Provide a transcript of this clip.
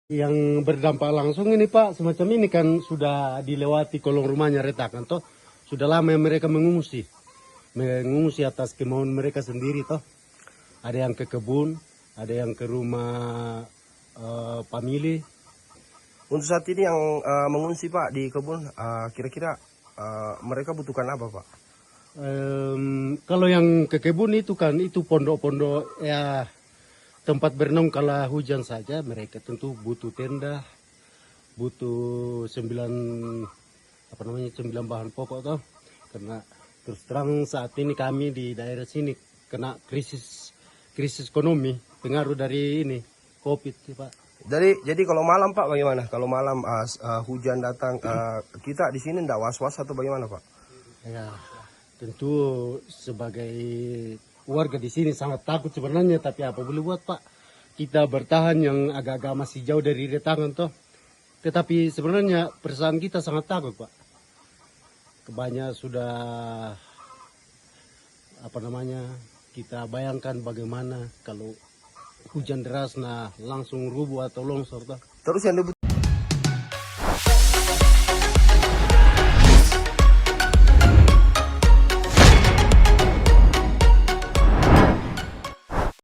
Yang berdampak langsung ini Pak, semacam ini kan sudah dilewati kolong rumahnya retakan toh. Sudah lama yang mereka mengungsi atas kemauan mereka sendiri toh. Ada yang ke kebun, ada yang ke rumah pamili. Untuk saat ini yang mengungsi Pak di kebun, kira-kira mereka butuhkan apa Pak? Kalau yang ke kebun itu kan itu pondok-pondok ya, tempat bernaung kalau hujan saja. Mereka tentu butuh tenda, butuh 9 bahan pokok toh. Karena terus terang saat ini kami di daerah sini kena krisis ekonomi, pengaruh dari ini COVID sih Pak. Jadi kalau malam Pak bagaimana? Kalau malam hujan datang, kita di sini tidak was-was atau bagaimana Pak? Ya, tentu sebagai warga di sini sangat takut sebenarnya, tapi apa boleh buat Pak? Kita bertahan yang agak-agak masih jauh dari retangan toh. Tetapi sebenarnya perasaan kita sangat takut Pak. Kebanyakan sudah kita bayangkan bagaimana kalau hujan deras nah langsung rubuh atau longsor toh. Terus yang